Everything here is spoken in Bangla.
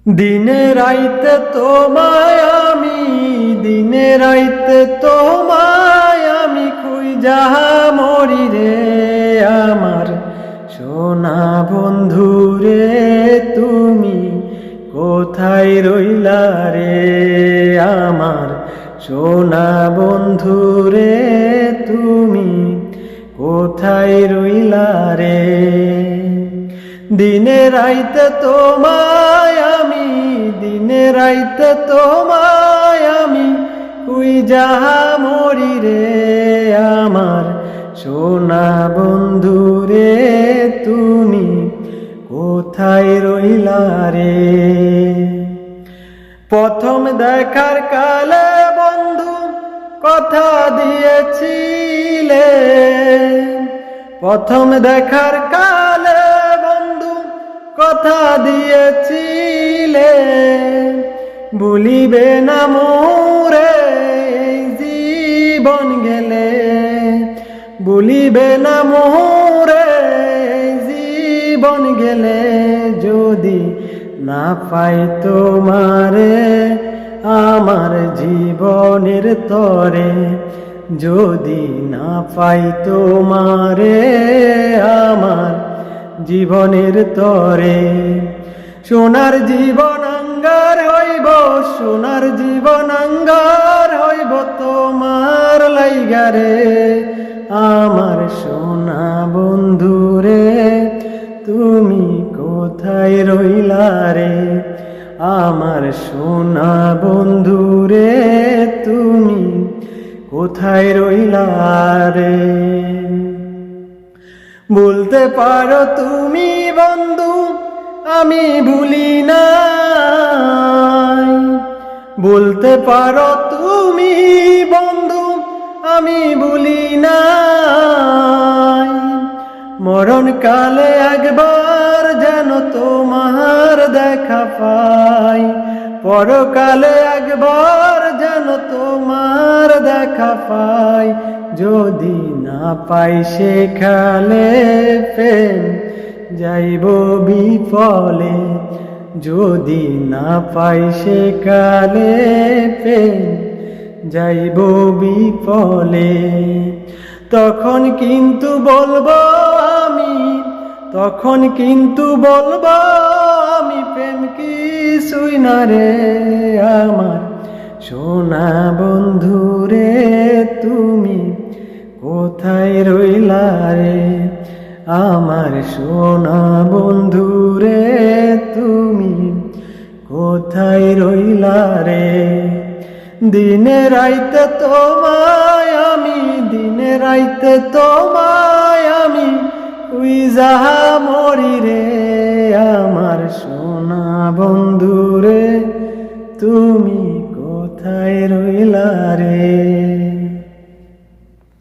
দিনে রাইতে তোমায় আমি, দিনে রাইতে তোমায় আমি খুঁজা মরি রে আমার সোনা বন্ধু রে। তুমি কোথায় রইলা রে আমার সোনা বন্ধু রে, তুমি কোথায় রইলা রে। দিনে রাইতে তোমায় আমি, দিনে রাইতে তোমায় আমি খুঁজা মরি রে আমার সোনা বন্ধু রে। তুমি কোথায় রইলা রে। প্রথম দেখার কালে বন্ধু কথা দিয়েছিলে, প্রথম দেখার কালে বন্ধু কথা দিয়েছিলে, ভুলিবে না মোরে জীবন গেলে, ভুলিবে না মোরে জীবন গেলে। যদি না পাই তোমারে আমার জীবনের তরে, যদি না পাই তোমারে আমার জীবনের তরে। সোনার জীবন আঙ্গার হইব, সোনার জীবন আঙ্গার হইব তোমার লাইগারে আমার সোনা বন্ধু রে। তুমি কোথায় রইলা রে আমার সোনা বন্ধু রে, তুমি কোথায় রইলা রে। বলতে পারো তুমি বন্ধু আমি ভুলি নাই, বলতে পারো তুমি বন্ধু আমি ভুলি নাই। মরণ কালে একবার যেন তোমার দেখা পাই, পরকালে একবার যেন তোমার দেখা পাই। যদি না পাই সেখানে প্রেম যাইব বিফলে, যদি না পাই সেখানে প্রেম যাইব বিফলে। তখন কিন্তু বলবো আমি, তখন কিন্তু বলবো আমি প্রেম কিছুই না রে আমার সোনা বন্ধু রে। তুমি কোথায় রইলা রে আমার সোনা বন্ধু রে, তুমি কোথায় রইলা রে। দিনে রাইতে তোমায় আমি, দিনে রাইতে তোমায় আমি খুঁজা মরি রে আমার সোনা বন্ধু রে। তুমি কোথায় রইলা রে।